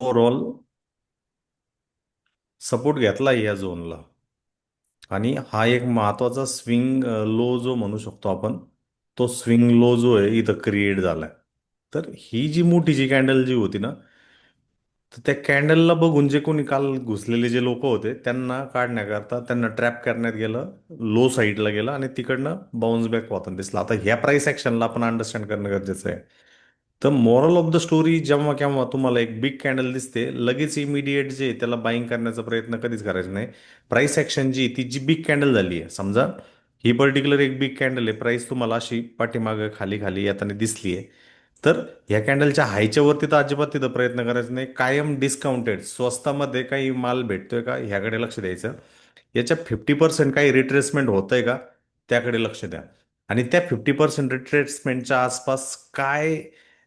Overall support घेतला या झोनला. आणि हा एक महत्वाचा स्विंग लो जो म्हणू शकतो आपण, तो स्विंग लो जो आहे इथं क्रिएट झालाय. तर ही जी मोठी जी कॅन्डल जी होती ना, तर त्या कॅन्डलला बघून जे कोणी काल घुसलेले जे लोक होते त्यांना काढण्याकरता त्यांना ट्रॅप करण्यात गेलं, लो साईडला गेलं आणि तिकडनं बाउन्स बॅक होताना दिसला. आता ह्या प्राइस ऍक्शनला आपण अंडरस्टँड करणं गरजेचं आहे. तर मॉरल ऑफ द स्टोरी, जेव्हा केव्हा तुम्हाला एक बिग कॅन्डल दिसते, लगेच इमिडिएट जे आहे, त्याला बाईंग करण्याचा प्रयत्न कधीच करायचा नाही. प्राइस ऍक्शन जी ती जी बिग कॅन्डल झाली आहे, समजा ही पर्टिक्युलर एक बिग कॅन्डल आहे, प्राइस तुम्हाला अशी पाठीमागं खाली खाली येताना दिसली आहे, तर ह्या कॅन्डलच्या हायच्या वरती तर अजिबात तिथं प्रयत्न करायचा नाही. कायम डिस्काउंटेड स्वस्तामध्ये काही माल भेटतोय का ह्याकडे लक्ष द्यायचं. याच्या 50% काही रिट्रेसमेंट होतंय का त्याकडे लक्ष द्या. आणि त्या 50% रिट्रेसमेंटच्या आसपास काय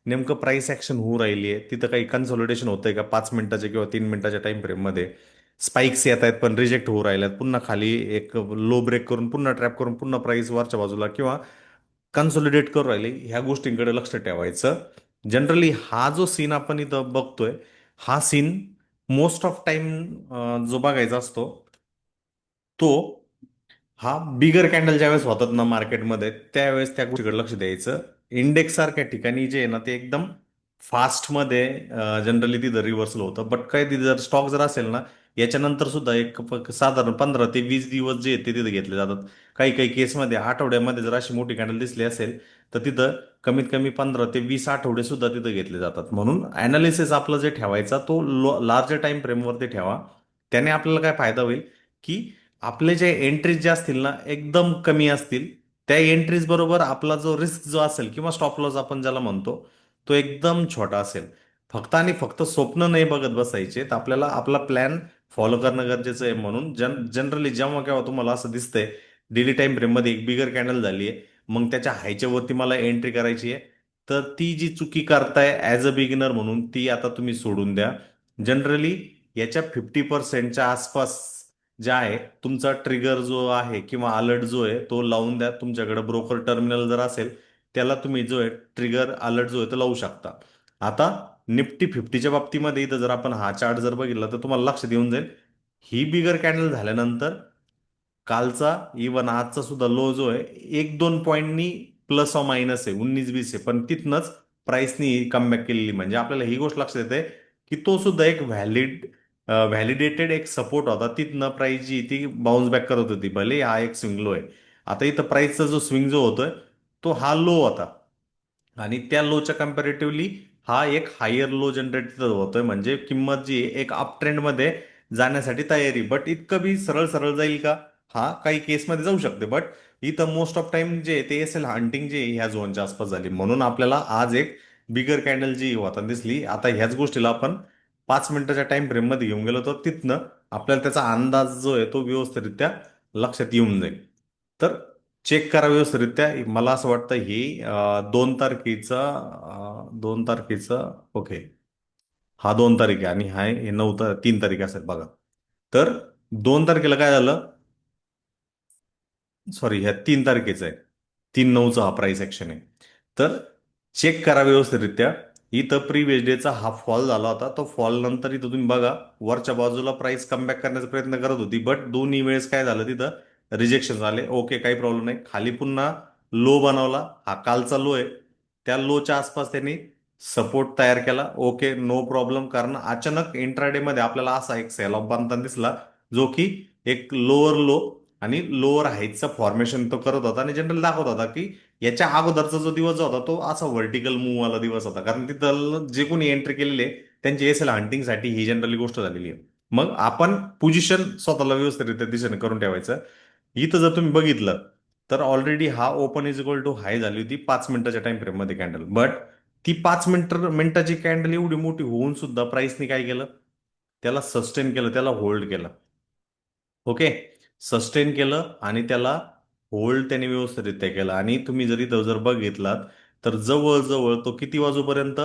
नेमकं प्राइस ऍक्शन होऊ राहिली आहे, तिथं काही कन्सॉलिडेशन होतंय का 5 मिनिटाच्या किंवा 3 मिनिटाच्या टाइम फ्रेममध्ये. स्पाइक्स येत आहेत पण रिजेक्ट होऊ राहिल्यात, पुन्हा खाली एक लो ब्रेक करून पुन्हा ट्रॅप करून पुन्हा प्राइस वरच्या बाजूला किंवा कन्सोलिडेट करू राहिले, ह्या गोष्टींकडे लक्ष ठेवायचं. जनरली हा जो सीन आपण इथं बघतोय, हा सीन मोस्ट ऑफ टाइम जो बघायचा असतो, तो हा बिगर कॅन्डल ज्यावेळेस होतात ना मार्केटमध्ये, त्यावेळेस त्या गोष्टीकडे लक्ष द्यायचं. इंडेक्स सारख्या ठिकाणी जे आहे ना, ते एकदम फास्टमध्ये जनरली तिथं रिव्हर्सल होतं. बट काय तिथं जर स्टॉक जर असेल ना, याच्यानंतर सुद्धा एक साधारण 15 ते 20 दिवस जे आहेत ते तिथे घेतले जातात. काही काही केसमध्ये आठवड्यामध्ये जर अशी मोठी कॅन्डल दिसली असेल, तर तिथं कमीत कमी 15 ते 20 आठवडे सुद्धा तिथं घेतले जातात. म्हणून अनालिसिस आपलं जे ठेवायचा तो लार्जर टाइम फ्रेमवरती ठेवा. त्याने आपल्याला काय फायदा होईल की आपले जे एंट्रीज जे असतील ना एकदम कमी असतील. त्या एंट्रीज बरोबर आपला जो रिस्क जो असेल किंवा स्टॉप लॉस आपण ज्याला म्हणतो, तो एकदम छोटा असेल. फक्त आणि फक्त स्वप्न नाही बघत बसायचे, तर आपल्याला आपला प्लॅन फॉलो करणं गरजेचं आहे. म्हणून जनरली जेव्हा केव्हा तुम्हाला असं दिसतंय डेली टाइम फ्रेम मध्ये एक बिगर कॅन्डल झाली आहे, मग त्याच्या हायच्या वरती मला एंट्री करायची आहे, तर ती जी चुकी करताय ऍज अ बिगिनर म्हणून ती आता तुम्ही सोडून द्या. जनरली याच्या 50%च्या आसपास जे आहे तुमचा ट्रिगर जो आहे किंवा अलर्ट जो आहे तो लावून द्या. तुमच्याकडे ब्रोकर टर्मिनल जर असेल, त्याला तुम्ही जो आहे ट्रिगर अलर्ट जो आहे तो लावू शकता. आता निफ्टी 50च्या बाबतीमध्ये इथं जर आपण हा चार्ट जर बघितला, तर तुम्हाला लक्षात येऊन जाईल ही बिगर कॅन्डल झाल्यानंतर कालचा इवन आजचा सुद्धा लो जो आहे 1-2 पॉईंटनी प्लस ऑर मायनस आहे, 19-20 आहे, पण तिथनच प्राइसनी कमबॅक केलेली. म्हणजे आपल्याला ही गोष्ट लक्षात येते की तो सुद्धा एक व्हॅलिडेटेड एक सपोर्ट होता. तिथनं प्राइस जी ती बाउन्स बॅक करत होती, भले हा एक स्विंग लो आहे. आता इथं प्राइसचा जो स्विंग जो होतोय, तो हा लो होता आणि त्या लोच्या कम्पॅरेटिव्हली हा एक हायर लो जनरेट होतोय. म्हणजे किंमत जी आहे एक अप ट्रेंडमध्ये जाण्यासाठी तयारी. बट इतकं बी सरळ सरळ जाईल का? हा काही केसमध्ये जाऊ शकते, बट इथं मोस्ट ऑफ टाइम जे आहे ते एस एल हंटिंग जे आहे ह्या झोनच्या आसपास झाली. म्हणून आपल्याला आज एक बिगर कॅन्डल जी होता दिसली. आता ह्याच गोष्टीला आपण 5 मिनिटाच्या टाइम फ्रेम मध्ये घेऊन गेलो, तर तिथनं आपल्याला त्याचा अंदाज जो आहे तो व्यवस्थितरित्या लक्षात येऊन जाईल. तर चेक करा व्यवस्थितरित्या. मला असं वाटतं ही 2 तारखेचा ओके, हा 2 तारीख आहे आणि हा हे 3 तारीख असेल बघा. तर 2 तारखेला काय झालं, सॉरी ह्या 3 तारखेचा आहे, 3/9चा हा प्राइस ऍक्शन आहे. तर चेक करा व्यवस्थितरित्या. इथं प्रिव्हियस डेचा हा फॉल झाला होता, तो फॉल नंतर इथं तुम्ही बघा वरच्या बाजूला प्राइस कमबॅक करण्याचा प्रयत्न करत होती, बट दोन्ही वेळेस काय झालं तिथं रिजेक्शन झाले. ओके, काही प्रॉब्लेम नाही. खाली पुन्हा लो बनवला, हा कालचा लो आहे, त्या लोच्या आसपास त्यांनी सपोर्ट तयार केला. Okay, no problem. कारण अचानक इंट्राडे मध्ये आपल्याला असा एक सेल ऑफ बनताना दिसला, जो की एक लोअर लो आणि लोअर हाईटचा फॉर्मेशन तो करत होता आणि जनरल दाखवत होता की याच्या अगोदरचा जो दिवस जो होता तो असा व्हर्टिकल मूव वाला दिवस होता. कारण तिथं जे कोणी एंट्री केलेले त्यांची एस एल हंटिंगसाठी ही जनरली गोष्ट झालेली आहे. मग आपण पोझिशन स्वतःला व्यवस्थितरित्या दिशेने करून ठेवायचं. इथं जर तुम्ही बघितलं, तर ऑलरेडी हा ओपन इज इक्वल टू हाय झाली होती 5 मिनिटाच्या टाइम फ्रेम मध्ये कॅन्डल. बट ती 5 मिनिटाची कॅन्डल एवढी मोठी होऊन सुद्धा प्राइसने काय केलं, त्याला सस्टेन केलं, त्याला होल्ड केलं. ओके, सस्टेन केलं आणि त्याला होल्ड त्याने व्यवस्थितरित्या केला. आणि तुम्ही जर इथं जर बघितलात, तर जवळजवळ तो किती वाजूपर्यंत,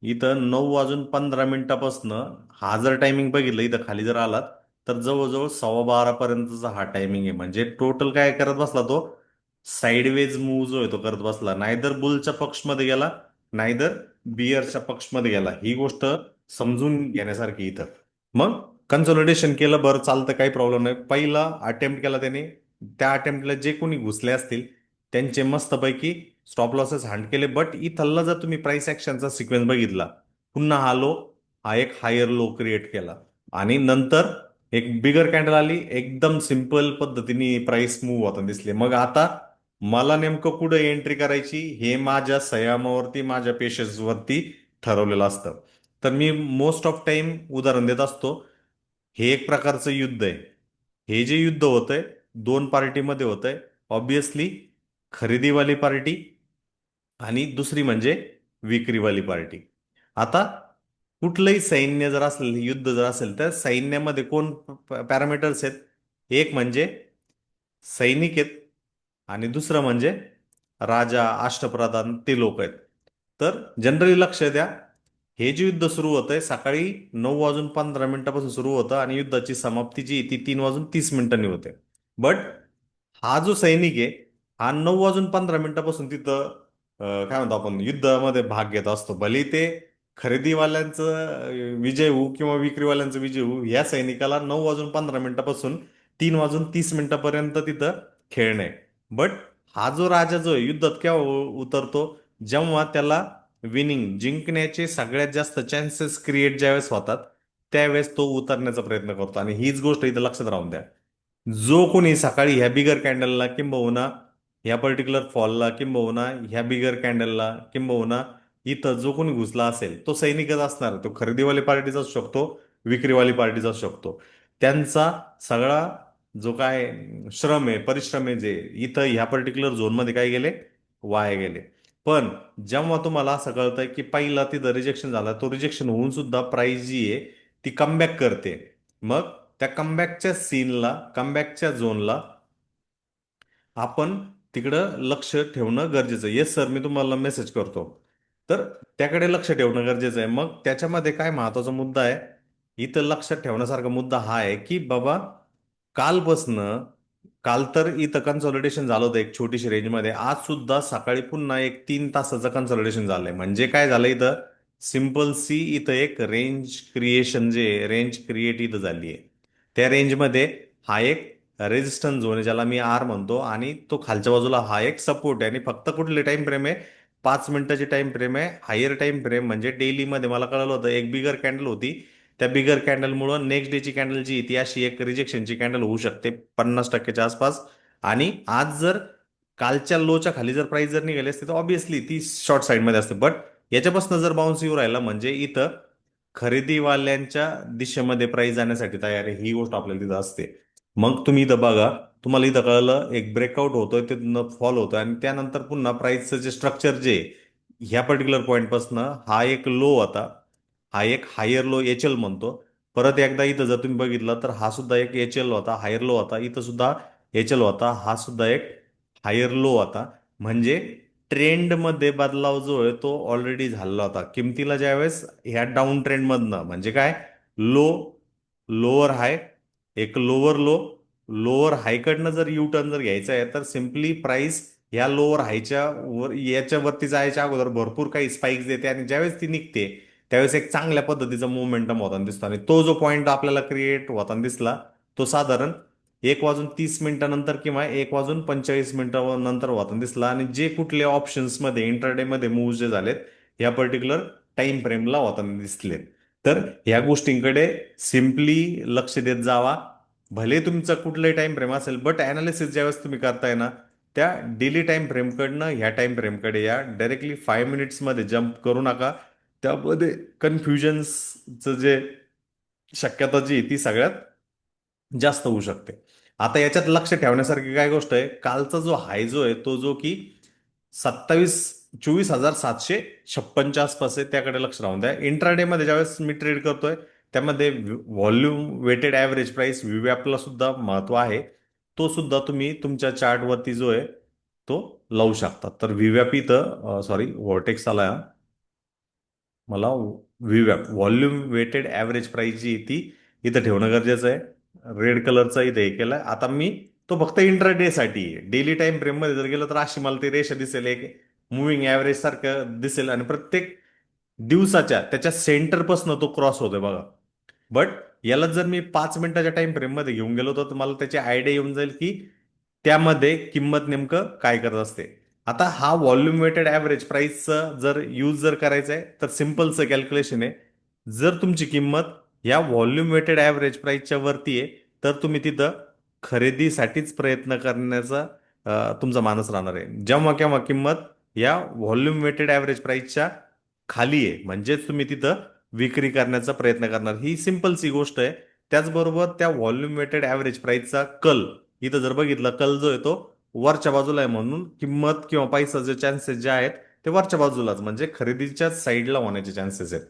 इथं 9:15 हा जर टायमिंग बघितलं इथं खाली जर आलात, तर जवळजवळ 12:15 पर्यंतचा हा टायमिंग आहे. म्हणजे टोटल काय करत बसला तो, साईडवेज मूव जो आहे तो करत बसला. नायदर बुलच्या पक्षमध्ये गेला, नायदर बियरच्या पक्षमध्ये गेला. ही गोष्ट समजून घेण्यासारखी इथं. मग कन्सोलिडेशन केलं, बरं चालतं, काही प्रॉब्लेम नाही. पहिला अटेम्प्ट केला त्याने, त्या अटेम्प्टला जे कोणी घुसले असतील त्यांचे मस्तपैकी स्टॉप लॉसेस हँड केले. बट इथला जर तुम्ही प्राइस ऍक्शनचा सिक्वेन्स बघितला, पुन्हा हा लो, हा एक हायर लो क्रिएट केला आणि नंतर एक बिगर कॅन्डल आली, एकदम सिंपल पद्धतीने प्राइस मूव्ह होताना दिसले. मग आता मला नेमकं कुठं एंट्री करायची हे माझ्या संयमावरती, माझ्या पेशन्सवरती ठरवलेलं असतं. तर मी मोस्ट ऑफ टाइम उदाहरण देत असतो, हे एक प्रकारचं युद्ध आहे. हे जे युद्ध होतंय दोन पार्टीमध्ये होतंय. ऑब्विसली खरेदीवाली पार्टी आणि दुसरी म्हणजे विक्रीवाली पार्टी. आता कुठलंही सैन्य जर असेल, युद्ध जर असेल, तर सैन्यामध्ये कोण पॅरामीटर्स आहेत? एक म्हणजे सैनिक आहेत आणि दुसरं म्हणजे राजा, अष्टप्रधान, ते लोक आहेत. तर जनरली लक्ष द्या, हे जे युद्ध सुरू होतंय सकाळी 9:15 सुरू होतं आणि युद्धाची समाप्ती जी आहे ती 3:30 होते. बट हा जो सैनिक आहे, हा 9:15 तिथं काय म्हणतो आपण, युद्धामध्ये भाग घेत असतो. भले ते खरेदीवाल्यांचं विजय होऊ किंवा विक्रीवाल्यांचं विजय होऊ, या सैनिकाला 9:15 3:30 तिथं खेळणे. बट हा जो राजा जो आहे, युद्धात केव्हा उतरतो? जेव्हा त्याला विनिंग, जिंकण्याचे सगळ्यात जास्त चान्सेस क्रिएट ज्यावेळेस होतात, त्यावेळेस तो उतरण्याचा प्रयत्न करतो. आणि हीच गोष्ट इथं लक्षात राहून द्या, जो कोणी सकाळी ह्या बिगर कॅन्डलला किंबहुना ह्या पर्टिक्युलर फॉलला किंबहुना ह्या बिगर कॅन्डलला किंबहुना इथं जो कोणी घुसला असेल, तो सैनिकच असणार. तो खरेदीवाली पार्टीचा असू शकतो, विक्रीवाली पार्टीचा असू शकतो. त्यांचा सगळा जो काय श्रम आहे, परिश्रम आहे, जे इथं ह्या पर्टिक्युलर झोनमध्ये काय गेले, वाया गेले. पण जेव्हा तुम्हाला असं कळतंय की पहिला तिथं रिजेक्शन झाला, तो रिजेक्शन होऊन सुद्धा प्राइस जी आहे ती कमबॅक करते, मग त्या कमबॅकच्या सीनला, कमबॅकच्या झोनला आपण तिकडं लक्ष ठेवणं गरजेचं आहे. येस सर, मी तुम्हाला मेसेज करतो. तर त्याकडे लक्ष ठेवणं गरजेचं आहे. मग त्याच्यामध्ये काय महत्वाचा मुद्दा आहे, इथं लक्षात ठेवण्यासारखा मुद्दा हा आहे की बाबा, कालपासनं, काल तर इथं कन्सॉलिडेशन झालं होतं एक छोटीशी रेंजमध्ये, आज सुद्धा सकाळी पुन्हा एक 3 तासाचं कन्सॉलिडेशन झालंय. म्हणजे काय झालं इथं, सिम्पल सी, इथं एक रेंज क्रिएशन, जे रेंज क्रिएट इथं झाली आहे. त्या रेंजमध्ये हा एक रेजिस्टन्स झोन आहे, ज्याला मी आर म्हणतो, आणि तो खालच्या बाजूला हा एक सपोर्ट आहे. आणि फक्त कुठले टाइम फ्रेम आहे, 5 मिनिटाची टाइम फ्रेम आहे. हायर टाइम फ्रेम म्हणजे डेली मध्ये मला कळलं होतं एक बिगर कॅन्डल होती, त्या बिगर कॅन्डलमुळे नेक्स्ट डेची कॅन्डल जी आहे ती अशी एक रिजेक्शनची कॅन्डल होऊ शकते 50%च्या आसपास. आणि आज जर कालच्या लोच्या खाली जर प्राइस जर निघाली असते तर ऑब्व्हियसली ती शॉर्ट साईडमध्ये असते. बट याच्यापासून जर बाउन्स येऊ राहिला म्हणजे इथं खरेदीवाल्यांच्या दिशेमध्ये प्राइस जाण्यासाठी तयार आहे, ही गोष्ट आपल्याला तिथं असते. मग तुम्ही इथं बघा, तुम्हाला इथं कळलं एक ब्रेकआउट होतोय, ते फॉल होतोय आणि त्यानंतर पुन्हा प्राइसचं जे स्ट्रक्चर जे आहे, ह्या पर्टिक्युलर पॉईंटपासून हा एक लो होता, हा एक हायर लो एच एल म्हणतो. परत एकदा इथं जर तुम्ही बघितलं तर हा सुद्धा एक एच एल होता, हायर लो होता. इथं सुद्धा एच एल होता, हा सुद्धा एक हायर लो होता. म्हणजे ट्रेंडमध्ये बदलाव जो आहे तो ऑलरेडी झालेला होता. किमतीला ज्यावेळेस ह्या डाऊन ट्रेंडमधनं, म्हणजे काय, लो, लोअर हाय, एक लोअर लो, लोअर हायकडनं जर यू टर्न जर घ्यायचा आहे, तर सिम्पली प्राइस ह्या लोअर हायच्या वर, याच्यावरती जायच्या अगोदर भरपूर काही स्पाइक्स देते आणि ज्यावेळेस ती निघते त्यावेळेस एक चांगल्या पद्धतीचा मोमेंटम होताना दिसतो. आणि तो जो पॉईंट आपल्याला क्रिएट होताना दिसला, तो साधारण 1:30 किंवा 1:45 नंतर होताना दिसला. आणि जे कुठले ऑप्शन्समध्ये इंटरडे मध्ये मूव्ह जे झालेत या पर्टिक्युलर टाइम फ्रेमला होताना दिसलेत. तर ह्या गोष्टींकडे सिम्पली लक्ष देत जावा. भले तुमचं कुठलंही टाइम फ्रेम असेल, बट अनालिसिस ज्यावेळेस तुम्ही करताय ना, त्या डेली टाइम फ्रेमकडनं ह्या टाइम फ्रेमकडे या. डायरेक्टली 5 मिनिट्स मध्ये जम्प करू नका. त्यामध्ये कन्फ्युजन्सचं जे शक्यता जी आहे ती सगळ्यात जास्त होऊ शकते. आता याच्यात लक्ष ठेवण्यासारखी काय गोष्ट आहे, कालचा जो हाय जो आहे तो जो की 24,756 आसपास आहे, त्याकडे लक्ष राहून द्या. इंट्राडे मध्ये ज्यावेळेस मी ट्रेड करतोय त्यामध्ये व्हॉल्यूम वेटेड ऍव्हरेज प्राइस व्हीवॅपला सुद्धा महत्व आहे. तो सुद्धा तुम्ही तुमच्या चार्टवरती जो आहे तो लावू शकता. तर व्हीवॅप इथं, सॉरी, व्हॉर्टेक्स आला, मला व्हीवॅप व्हॉल्यूम वेटेड ऍव्हरेज प्राइस जी आहे ती इथं ठेवणं गरजेचं आहे. रेड कलरचा इथं हे केलाय. आता मी तो फक्त इंट्राडे साठी आहे. डेली टाइम फ्रेम मध्ये जर गेलं तर अशी मला ती रेषा दिसेल, एक मुव्हिंग ऍव्हरेज सारखं दिसेल. आणि प्रत्येक दिवसाच्या त्याच्या सेंटरपासून तो क्रॉस होतोय बघा. बट याला जर मी 5 मिनिटाच्या टाइम फ्रेम मध्ये घेऊन गेलो तर मला त्याची आयडिया येऊन जाईल की त्यामध्ये किंमत नेमकं काय करत असते. आता हा व्हॉल्यूम वेटेड ऍव्हरेज प्राइसचं जर यूज जर करायचं आहे तर सिम्पलचं कॅल्क्युलेशन आहे. जर तुमची किंमत या व्हॉल्यूम वेटेड ऍव्हरेज प्राइसच्या वरती आहे तर तुम्ही तिथं खरेदीसाठीच प्रयत्न करण्याचा तुमचा मानस राहणार आहे. जेव्हा केव्हा किंमत या व्हॉल्यूम वेटेड ऍव्हरेज प्राइसच्या खाली आहे म्हणजेच तुम्ही तिथं विक्री करण्याचा प्रयत्न करणार. ही सिंपलची गोष्ट आहे. त्याचबरोबर त्या व्हॉल्यूम वेटेड ऍव्हरेज प्राइसचा कल इथं जर बघितलं, कल जो आहे तो वरच्या बाजूला आहे म्हणून किंमत किंवा पैसाचे चान्सेस जे आहेत ते वरच्या बाजूलाच म्हणजे खरेदीच्या साईडला होण्याचे चान्सेस आहेत.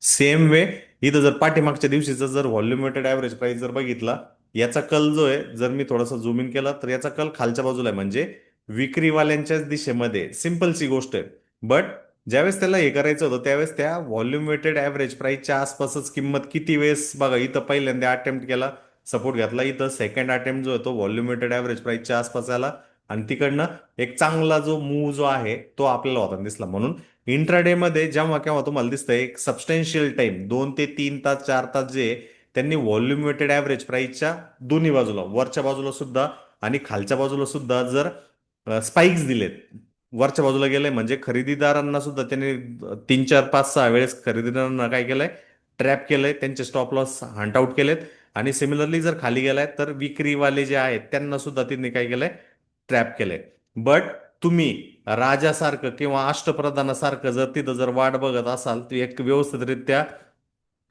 सेम वे इथं जर पाठीमागच्या दिवशीचा जर व्हॉल्यूम वेटेड ऍव्हरेज प्राइस जर बघितला, याचा कल जो आहे जर मी थोडासा झूम इन केला तर याचा कल खालच्या बाजूला आहे म्हणजे विक्रीवाल्यांच्याच दिशेमध्ये. सिंपलची गोष्ट आहे. बट ज्यावेळेस त्याला हे करायचं होतं त्यावेळेस त्या व्हॉल्यूम वेटेड ऍव्हरेज प्राइसच्या आसपासच किंमत किती वेळेस बघा, इथं पहिल्यांदा अटेम्प्ट केला, सपोर्ट घेतला, इथं सेकंड अटेम्प्ट जो आहे तो व्हॉल्यूम वेटेड ऍव्हरेज प्राइसच्या आसपास आला आणि तिकडनं एक चांगला जो मूव जो आहे तो आपल्याला होताना दिसला. म्हणून इंट्राडे मध्ये जेव्हा केव्हा तुम्हाला दिसतंय एक सबस्टन्शियल टाइम 2 ते 3 तास 4 तास जे आहे, त्यांनी व्हॉल्यूम वेटेड ऍव्हरेज प्राइसच्या दोन्ही बाजूला वरच्या बाजूला सुद्धा आणि खालच्या बाजूला सुद्धा जर स्पाइक्स दिलेत, वरच्या बाजूला गेलंय म्हणजे खरेदीदारांना सुद्धा त्यांनी 3 4 5 6 वेळेस खरेदीदारांना काय केलंय, ट्रॅप केलंय, त्यांचे स्टॉप लॉस हंट आउट केलेत. आणि सिमिलरली जर खाली गेलाय तर विक्रीवाले जे आहेत त्यांना सुद्धा त्यांनी काय केलंय, ट्रॅप केलंय. बट तुम्ही राजासारखं किंवा अष्टप्रधानासारखं जर तिथं जर वाट बघत असाल तर एक व्यवस्थितरित्या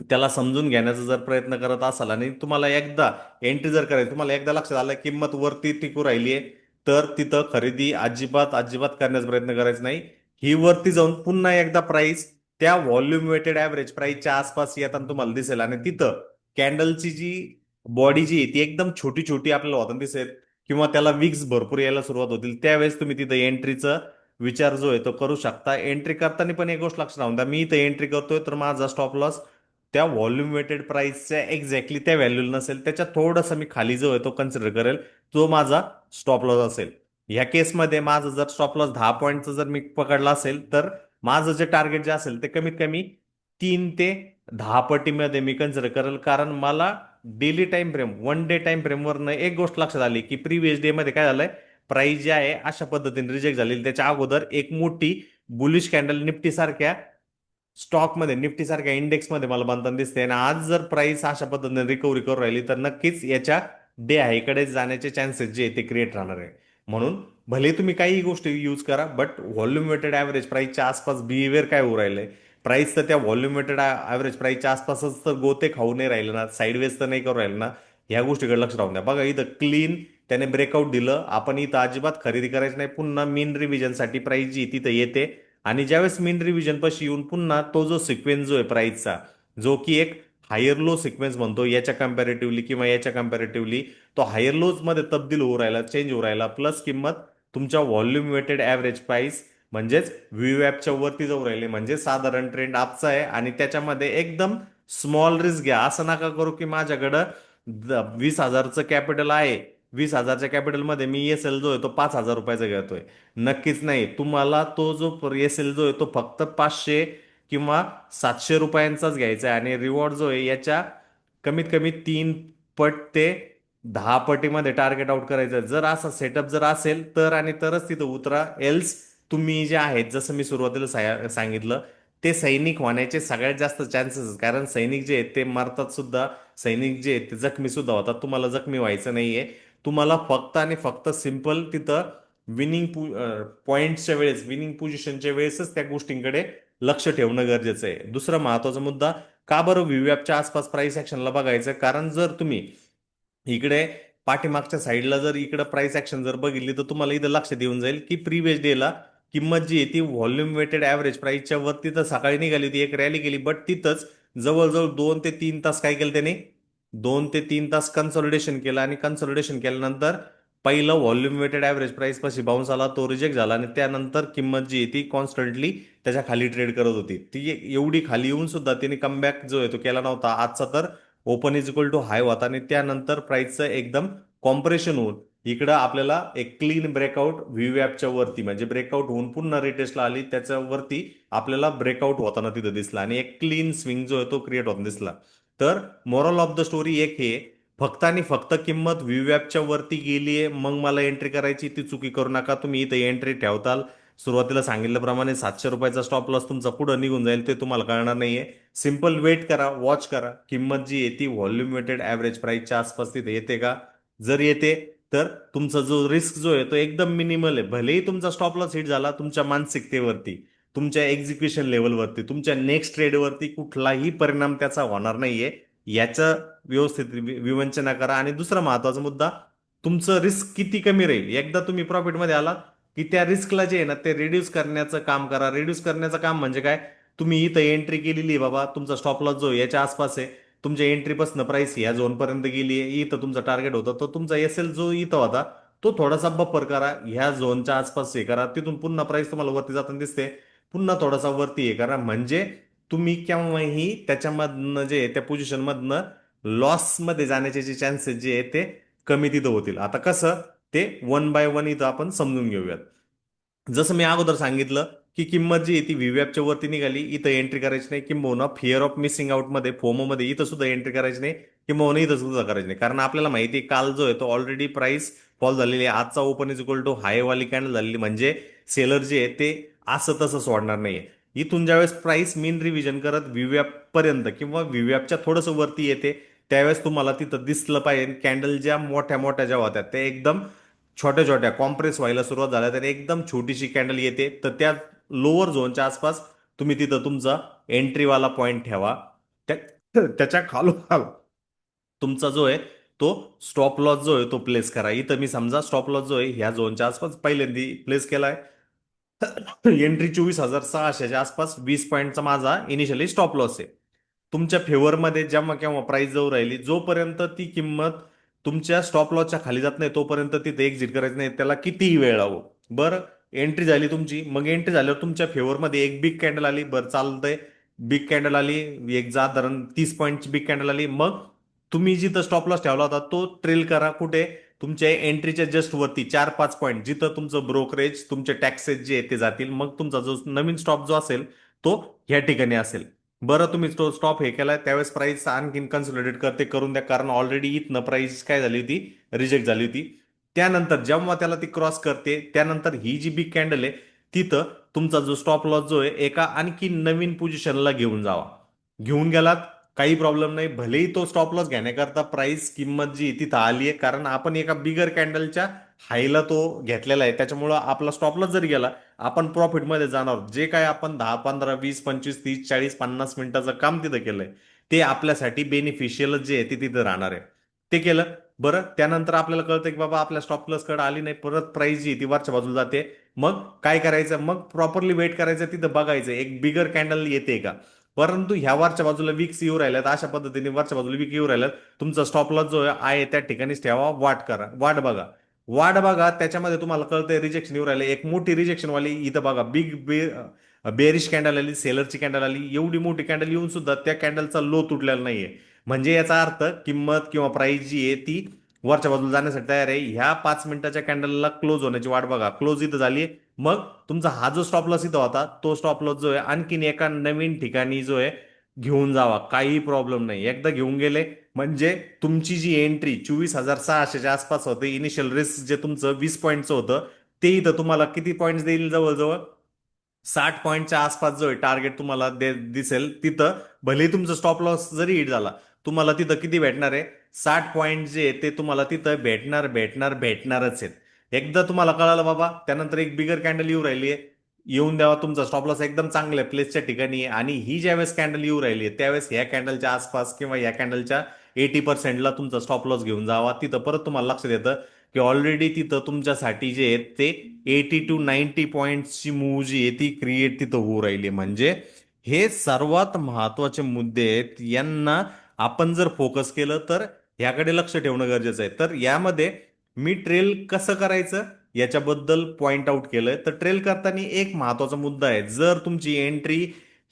त्याला समजून घेण्याचा जर प्रयत्न करत असाल आणि तुम्हाला एकदा एंट्री जर करायची, तुम्हाला एकदा लक्षात आलं किंमत वरती टिकू राहिली आहे तर तिथं खरेदी अजिबात अजिबात करण्याचा प्रयत्न करायचा नाही. ही वरती जाऊन पुन्हा एकदा प्राइस त्या व्हॉल्यूम वेटेड ऍव्हरेज प्राइसच्या आसपास येताना तुम्हाला दिसेल आणि तिथं कॅन्डलची जी बॉडी जी आहे ती एकदम छोटी छोटी आपल्याला होताना दिसेल किंवा त्याला विक्स भरपूर यायला सुरुवात होतील. त्यावेळेस तुम्ही तिथं एंट्रीचा विचार जो आहे तो करू शकता. एंट्री करताना पण एक गोष्ट लक्षात राहून द्या, मी इथं एंट्री करतोय तर माझा स्टॉप लॉस त्या व्हॉल्यूम वेटेड प्राइसच्या एक्झॅक्टली त्या व्हॅल्यूला नसेल, त्याच्या थोडासा मी खाली जो आहे तो कन्सिडर करेल, तो माझा स्टॉप लॉस असेल. ह्या केसमध्ये माझं जर स्टॉप लॉस 10 पॉईंटचं जर मी पकडला असेल तर माझं जे टार्गेट जे असेल ते कमीत कमी 3 ते 10 पटीमध्ये मी कन्सिडर करेल. कारण मला daily time frame, 1 day time फ्रेमवरनं एक गोष्ट लक्षात आली की प्रिव्हियस डे मध्ये काय झालंय, प्राइस जे आहे अशा पद्धतीने रिजेक्ट झालेली. त्याच्या अगोदर एक मोठी बुलिश कॅन्डल निफ्टी सारख्या स्टॉकमध्ये, निफ्टी सारख्या इंडेक्समध्ये मला बनताना दिसते आणि आज जर प्राइस अशा पद्धतीने रिकव्हरी करू राहिली तर नक्कीच याच्या डे हायकडे जाण्याचे चान्सेस जे आहे ते क्रिएट राहणार आहे. म्हणून भले तुम्ही काही गोष्टी यूज करा बट व्हॉल्यूम वेटेड ऍव्हरेज प्राइसच्या आसपास बिहेवियर काय होऊ राहिलंय, प्राइस तर त्या व्हॉल्यूम वेटेड ऍव्हरेज प्राइसच्या आसपासच तर गोते खाऊ नाही राहिलं ना, साईडवेज तर नाही करू राहिलं ना, ह्या गोष्टीकडे लक्ष राहून द्या. बघा इथं क्लीन त्याने ब्रेकआउट दिलं, आपण इथं अजिबात खरेदी करायची नाही. पुन्हा मीन रिव्हिजनसाठी प्राइस जी तिथं येते आणि ज्यावेळेस मीन रिव्हिजन पाशी येऊन पुन्हा तो जो सिक्वेन्स जो आहे प्राइसचा, जो की एक हायर लो सिक्वेन्स म्हणतो याच्या कम्पॅरेटिव्हली किंवा याच्या कम्पॅरेटिव्हली, तो हायर लोज मध्ये तब्दील होऊ राहिला, चेंज होऊ राहिला, प्लस किंमत तुमच्या व्हॉल्यूम वेटेड ऍव्हरेज प्राइस म्हणजेच व्हीवॅपच्या वरती जाऊ राहिले म्हणजे साधारण ट्रेंड आपचा आहे. आणि त्याच्यामध्ये एकदम स्मॉल रिस्क घ्या. असं नका करू की माझ्याकडं 20,000चं कॅपिटल आहे, 20,000च्या कॅपिटलमध्ये मी एस एल जो आहे तो 5,000 रुपयाचा घेतोय. नक्कीच नाही. तुम्हाला तो जो एस एल जो आहे तो फक्त 500 किंवा 700 रुपयांचाच घ्यायचा आहे आणि रिवॉर्ड जो आहे याच्या कमीत कमी 3 पट ते 10 पटीमध्ये टार्गेट आउट करायचं. जर असा सेटअप जर असेल तर आणि तरच तिथं उतरा. एल्स तुम्ही जे आहेत जसं मी सुरुवातीला सांगितलं ते सैनिक होण्याचे सगळ्यात जास्त चान्सेस, कारण सैनिक जे आहेत ते मरतात सुद्धा, सैनिक जे आहेत ते जखमी सुद्धा होतात. तुम्हाला जखमी व्हायचं नाहीये. तुम्हाला फक्त आणि फक्त सिंपल तिथं विनिंग पॉइंटच्या वेळेस, विनिंग पोझिशनच्या वेळेसच त्या गोष्टींकडे लक्ष ठेवणं गरजेचं आहे. दुसरा महत्वाचा मुद्दा, का बरं व्हीवॅपच्या आसपास प्राइस ऍक्शनला बघायचं, कारण जर तुम्ही इकडे पाठीमागच्या साईडला जर इकडे प्राइस ऍक्शन जर बघितली तर तुम्हाला इथं लक्षात येऊन जाईल की प्रिव्हियस डेला किंमत जी आहे ती व्हॉल्यूम वेटेड ऍव्हरेज प्राइसच्या वरती तर सकाळी निघाली होती, एक रॅली केली, बट तिथंच जवळजवळ 2 ते 3 तास काय केलं त्याने, 2 ते 3 तास कन्सॉलिडेशन केलं आणि कन्सॉलिडेशन केल्यानंतर पहिलं व्हॉल्यूम वेटेड ऍव्हरेज प्राइस पाशी बाउन्स आला, तो रिजेक्ट झाला आणि त्यानंतर किंमत जी आहे ती कॉन्स्टंटली त्याच्या खाली ट्रेड करत होती. ती एवढी खाली येऊन सुद्धा तिने कमबॅक जो आहे तो केला नव्हता. आजचा तर ओपन इज इक्वल टू हाय होता आणि त्यानंतर प्राइसचं एकदम कॉम्प्रेशन होऊन इकडं आपल्याला एक क्लीन ब्रेकआउट व्हीवॅपच्या वरती म्हणजे ब्रेकआउट होऊन पुन्हा रिटेस्टला आली त्याच्या वरती आपल्याला ब्रेकआउट होताना तिथं दिसला आणि एक क्लीन स्विंग जो आहे तो क्रिएट होताना दिसला. तर मोरल ऑफ द स्टोरी एक हे, फक्त आणि फक्त किंमत व्हीवॅपच्या वरती गेलीये मग मला एंट्री करायची, ती चुकी करू नका. तुम्ही इथं एंट्री ठेवताल, सुरुवातीला सांगितल्याप्रमाणे 700 रुपयाचा स्टॉप लॉस तुमचा पुढे निघून जाईल, ते तुम्हाला कळणार नाहीये. सिंपल वेट करा, वॉच करा, किंमत जी आहे ती व्हॉल्यूम वेटेड ऍव्हरेज प्राइसच्या आसपास तिथे येते का. जर येते तर तुमचा जो रिस्क जो आहे तो एकदम मिनिमल आहे. भलेही तुमचा स्टॉप लॉस हिट झाला, तुमच्या मानसिकतेवरती, तुमच्या एक्झिक्युशन लेवलवरती, तुमच्या नेक्स्ट ट्रेडवरती कुठलाही परिणाम त्याचा होणार नाहीये. याचं व्यवस्थित विवंचना करा. आणि दुसरा महत्वाचा मुद्दा, तुमचं रिस्क किती कमी राहील. एकदा तुम्ही प्रॉफिटमध्ये आलात की त्या रिस्कला जे आहे ना ते रिड्यूस करण्याचं काम करा. रिड्यूस करण्याचं काम म्हणजे काय, तुम्ही इथं एंट्री केलेली आहे बाबा, तुमचा स्टॉप लॉस जो याच्या आसपास आहे, तुमच्या एंट्रीपासून प्राइस या झोन पर्यंत गेली आहे, इथं तुमचा टार्गेट होता, तो तुमचा एल जो इथं होता तो थोडासा बफर करा, ह्या झोनच्या आसपास हे करा, तिथून पुन्हा प्राइस तुम्हाला वरती जाताना दिसते, पुन्हा थोडासा वरती हे करा, म्हणजे तुम्ही केव्हाही त्याच्यामधनं जे त्या पोझिशन मधनं लॉस मध्ये जाण्याचे जे चान्सेस जे आहे ते कमी तिथं होतील. आता कसं ते वन बाय वन इथं आपण समजून घेऊयात. जसं मी अगोदर सांगितलं की किंमत जी आहे ती व्हीवॅपच्या वरती निघाली, इथं एंट्री करायची नाही, किंबहुना फिअर ऑफ मिसिंग आउट मध्ये फोमो मध्ये इथं सुद्धा एंट्री करायची नाही, किंबहुना इथं सुद्धा करायची नाही. कारण आपल्याला माहिती आहे काल जो आहे तो ऑलरेडी प्राइस फॉल झालेली आहे. आजचा ओपन इज इक्वल टू हाय वाली कॅन्डल झालेली, म्हणजे सेलर जे आहे ते असं तसं सोडणार नाहीये. इथून ज्यावेळेस प्राइस मीन रिव्हिजन करत व्हीवॅप पर्यंत किंवा व्हीवॅपच्या थोडंसं वरती येते, त्यावेळेस तुम्हाला तिथं दिसलं पाहिजे कॅन्डल ज्या मोठ्या मोठ्या ज्या होत्या त्या एकदम छोट्या छोट्या कॉम्प्रेस व्हायला सुरुवात झाल्या, तर एकदम छोटीशी कॅन्डल येते, तर त्या लोअर झोनच्या आसपास तुम्ही तिथं तुमचा एंट्रीवाला पॉइंट ठेवा. त्याच्या खालोखाल तुमचा जो आहे तो स्टॉप लॉस जो आहे तो प्लेस करा. इथं मी समजा स्टॉप लॉस जो आहे ह्या झोनच्या आसपास पहिल्यांदा प्लेस केलाय. एंट्री 24,600च्या आसपास 20 पॉईंटचा माझा इनिशियली स्टॉप लॉस आहे. तुमच्या फेवरमध्ये जेव्हा केव्हा प्राइस जाऊ राहिली, जोपर्यंत ती किंमत तुमच्या स्टॉप लॉसच्या खाली जात नाही तोपर्यंत तिथे एक्झिट करायचं नाही, त्याला कितीही वेळ लागो. बरं, एंट्री झाली तुमची, मग एंट्री झाल्यावर तुमच्या फेवरमध्ये एक बिग कॅन्डल आली, बरं चालतंय, बिग कॅन्डल आली, एक साधारण 30 पॉईंटची बिग कॅन्डल आली, मग तुम्ही जिथं स्टॉप लॉस ठेवला होता तो ट्रेल करा. कुठे, तुमच्या एंट्रीच्या जस्ट वरती 4-5 पॉईंट जिथं तुमचं ब्रोकरेज, तुमचे टॅक्सेस जे आहे ते जातील, मग तुमचा जो नवीन स्टॉप जो असेल तो ह्या ठिकाणी असेल. बरं, तुम्ही तो स्टॉप हे केलाय, त्यावेळेस प्राइस आणखीन कन्सोलिडेट करते करून द्या, कारण ऑलरेडी इथनं प्राइस काय झाली होती, रिजेक्ट झाली होती. त्यानंतर जेव्हा त्याला ती क्रॉस करते, त्यानंतर ही जी बिग कॅन्डल आहे तिथं तुमचा जो स्टॉप लॉस जो आहे एका आणखी नवीन पोझिशनला घेऊन जावा. घेऊन गेलात, काही प्रॉब्लेम नाही. भलेही तो स्टॉप लॉस घेण्याकरता प्राइस किंमत जी तिथं आली आहे, कारण आपण एका बिगर कॅन्डलच्या हायला तो घेतलेला आहे, त्याच्यामुळं आपला स्टॉप लॉस जरी गेला आपण प्रॉफिटमध्ये जाणार. जे काय आपण 10-15-20-25-30-40-50 मिनिटाचं काम तिथं केलंय ते आपल्यासाठी बेनिफिशियल जे आहे ते तिथं राहणार आहे. ते केलं. बरं, त्यानंतर आपल्याला कळतं की बाबा आपल्या स्टॉप लॉस कडे आली नाही, परत प्राइस जी ती वरच्या बाजूला जाते. मग काय करायचं, मग प्रॉपरली वेट करायचं, तिथं बघायचं एक बिगर कॅन्डल येते का. परंतु ह्या वरच्या बाजूला विक्स येऊ राहिल्यात, अशा पद्धतीने वरच्या बाजूला विक येऊ राहिल्यात, तुमचा स्टॉप लॉस जो आहे त्या ठिकाणीच ठेवा. वाट करा, वाट बघा. वाट बघा, त्याच्यामध्ये तुम्हाला कळतंय रिजेक्शन येऊ राहिले, एक मोठी रिजेक्शन वाली इथं बघा, बिग बेरिश कॅन्डल आली, सेलरची कॅन्डल आली, एवढी मोठी कॅन्डल येऊन सुद्धा त्या कॅन्डलचा लो तुटलेला नाहीये. म्हणजे याचा अर्थ किंमत किंवा प्राइस जी आहे ती वरच्या बाजूला जाण्यासाठी तयार आहे. ह्या 5 मिनिटाच्या कॅन्डलला क्लोज होण्याची वाट बघा. क्लोज इथं झाली, मग तुमचा हा जो स्टॉप लॉस इथं होता तो स्टॉप लॉस जो आहे आणखीन एका नवीन ठिकाणी जो आहे घेऊन जावा. काही प्रॉब्लेम नाही. एकदा घेऊन गेले म्हणजे तुमची जी एंट्री 24,600च्या आसपास होते, इनिशियल रिस्क जे तुमचं 20 पॉईंटचं होतं, ते इथं तुम्हाला किती पॉईंट देईल, जवळजवळ 60 पॉईंटच्या आसपास जो आहे टार्गेट तुम्हाला दिसेल. तिथं भले तुमचं स्टॉप लॉस जरी हिट झाला, तुम्हाला तिथं किती भेटणार आहे, 60 पॉईंट जे आहे ते तुम्हाला तिथं भेटणार भेटणार भेटणारच आहेत. एकदा तुम्हाला कळालं बाबा, त्यानंतर एक बिगर कॅन्डल येऊ राहिली आहे, येऊन द्यावा. तुमचा स्टॉप लॉस एकदम चांगल्या प्लेसच्या ठिकाणी आहे, आणि ही ज्यावेळेस कॅन्डल येऊ राहिली आहे त्यावेळेस ह्या कॅन्डलच्या आसपास किंवा या कॅन्डलच्या 80%ला तुमचा स्टॉप लॉस घेऊन जावा. तिथं परत तुम्हाला लक्षात येतं की ऑलरेडी तिथं तुमच्यासाठी जे आहेत ते 80-90 पॉईंट्सची मूव जी आहे ती क्रिएट तिथं होऊ राहिली. म्हणजे हे सर्वात महत्वाचे मुद्दे आहेत, यांना आपण जर फोकस केलं तर ह्याकडे लक्ष ठेवणं गरजेचं आहे. तर यामध्ये मी ट्रेल कसं करायचं याच्याबद्दल पॉइंट आउट केलंय. तर ट्रेल करताना एक महत्वाचा मुद्दा आहे, जर तुमची एंट्री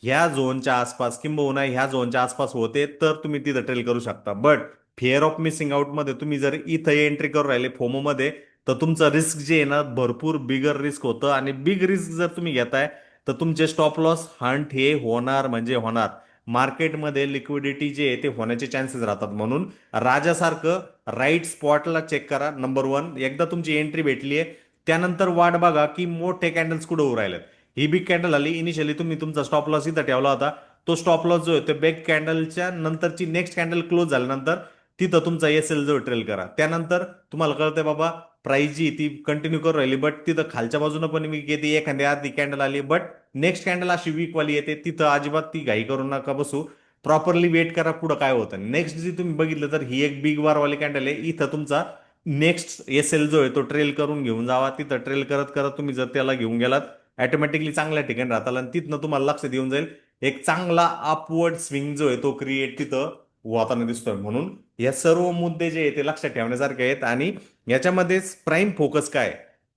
ह्या झोनच्या आसपास किंबहुना ह्या झोनच्या आसपास होते तर तुम्ही तिथं ट्रेल करू शकता. But fear of missing out मध्ये तुम्ही जर इथं एंट्री करून राहिले फोमो मध्ये, तर तुमचं रिस्क जे आहे ना भरपूर बिगर रिस्क होतं, आणि बिग रिस्क जर तुम्ही घेताय तर तुमचे स्टॉप लॉस हंट हे होणार म्हणजे होणार. मार्केटमध्ये लिक्विडिटी जे आहे ते होण्याचे चान्सेस राहतात. म्हणून राजासारखं राईट स्पॉटला चेक करा. नंबर वन, एकदा तुमची एंट्री भेटली आहे त्यानंतर वाट बघा की मोठे कॅन्डल्स कुठे उभं राहिलेत. ही बिग कॅन्डल आली, इनिशियली तुम्ही तुमचा स्टॉप लॉस इथं ठेवला होता, तो स्टॉप लॉस जो आहे ते बिग कॅन्डलच्या नंतरची नेक्स्ट कॅन्डल क्लोज झाल्यानंतर तिथं तुमचा एल जो ट्रेल करा. त्यानंतर तुम्हाला कळतंय बाबा प्राइस जी ती कंटिन्यू करून राहिली, बट तिथं खालच्या बाजूनं पण वीक येते, एखादी अर्धी कॅन्डल आली, बट नेक्स्ट कॅन्डल अशी वीक वाली येते, तिथं अजिबात ती घाई करू नका बसू. प्रॉपरली वेट करा पुढं काय होतं. नेक्स्ट जी तुम्ही बघितलं तर ही एक बिग वाली कॅन्डल आहे. इथं तुमचा नेक्स्ट जो आहे तो ट्रेल करून घेऊन जावा. तिथं ट्रेल करत करत तुम्ही जर त्याला घेऊन गेलात ऑटोमॅटिकली चांगल्या ठिकाणी राहताल, आणि तिथनं तुम्हाला लक्षात येऊन जाईल एक चांगला अपवर्ड स्विंग जो आहे तो क्रिएट तिथं होताना दिसतोय. म्हणून या सर्व मुद्दे जे आहे ते लक्षात ठेवण्यासारखे आहेत. आणि याच्यामध्ये प्राईम फोकस काय,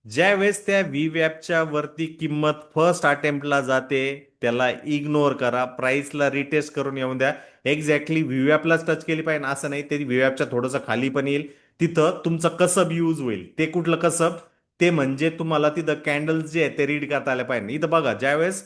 ज्या वेळेस त्या व्हीवॅपच्या वरती किंमत फर्स्ट अटेम्प्टला जाते त्याला इग्नोर करा, प्राइसला रिटेस्ट करून येऊन द्या. एक्झॅक्टली व्हीवॅपलाच टच केली पाहिजे असं नाही, ते व्हीवॅपच्या थोडंसं खाली पण येईल. तिथं तुमचं कसब यूज होईल. ते कुठलं कसब, ते म्हणजे तुम्हाला तिथं कॅन्डल्स जे आहेत ते रीड करता आले पाहिजे. इथं बघा, ज्यावेळेस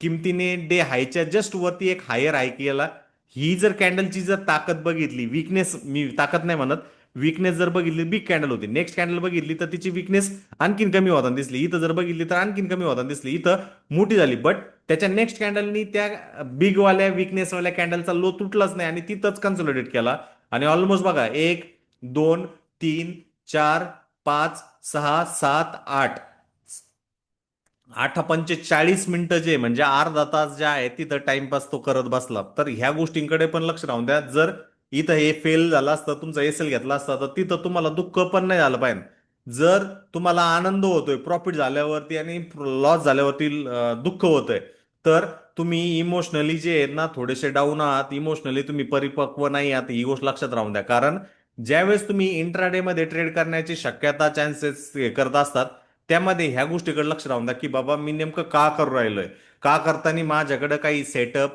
किमतीने डे हायच्या जस्ट वरती एक हायर हाय केला, ही जर कॅन्डलची जर ताकद बघितली, विकनेस मी ताकद नाही म्हणत, विकनेस जर बघितली बिग कॅन्डल होती. नेक्स्ट कॅन्डल बघितली तर तिची विकनेस आणखीन कमी होताना दिसली. इथं जर बघितली तर आणखीन कमी होताना दिसली, इथं मोठी झाली. बट त्याच्या नेक्स्ट कॅन्डलनी त्या बिग वाल्या विकनेसवाल्या कॅन्डलचा लो तुटलाच नाही आणि तिथंच कन्सोलिडेट केला. आणि ऑलमोस्ट बघा, 1, 2, 3, 4, 5, 6, 7, 8 8 पंचे 40 मिनिटं जे म्हणजे अर्धा तास जे आहे तिथं टाइमपास तो करत बसला. तर ह्या गोष्टींकडे पण लक्ष राहून द्या. जर इथं हे फेल झालं असतं, तुमचा घेतला असता, तर तिथं तुम्हाला दुःख पण नाही झालं पाहिजे. जर तुम्हाला आनंद होतोय प्रॉफिट झाल्यावरती आणि लॉस झाल्यावरती दुःख होतंय, तर तुम्ही इमोशनली जे आहेत ना थोडेसे डाऊन आहात, इमोशनली तुम्ही परिपक्व नाही आहात, ही गोष्ट लक्षात राहून द्या. कारण ज्यावेळेस तुम्ही इंट्राडे मध्ये ट्रेड करण्याची शक्यता चान्सेस करत असतात, त्यामध्ये ह्या गोष्टीकडे लक्ष राहून द्या की बाबा मी नेमकं का करू राहिलोय, का करताना माझ्याकडे काही सेटअप,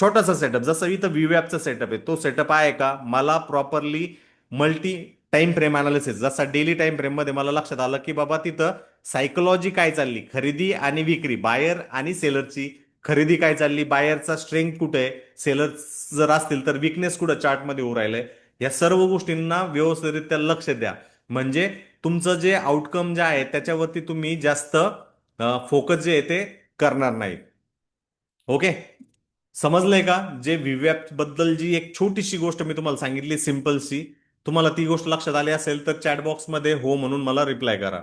छोटासा सेटअप, जसं इथं व्हीवॅपचा सेटअप आहे तो सेटअप आहे का, मला properly multi time frame analysis, जसा डेली टाइम फ्रेम मध्ये मला लक्षात आलं की बाबा तिथं सायकोलॉजी काय चालली, खरेदी आणि विक्री, बायर आणि सेलरची खरेदी काय चालली, बायरचा स्ट्रेंथ कुठे आहे, सेलर जर असतील तर विकनेस कुठं चार्टमध्ये उभं राहिलंय, या सर्व गोष्टींना व्यवस्थितरित्या लक्ष द्या. म्हणजे तुमचं जे आउटकम जे आहे त्याच्यावरती तुम्ही जास्त फोकस जे आहे ते करणार नाही. ओके, समजलंय का? जे व्हीवॅप बद्दल जी एक छोटीशी गोष्ट मी तुम्हाला सांगितली सिम्पलशी, तुम्हाला ती गोष्ट लक्षात आली असेल तर चॅट बॉक्समध्ये हो म्हणून मला रिप्लाय करा.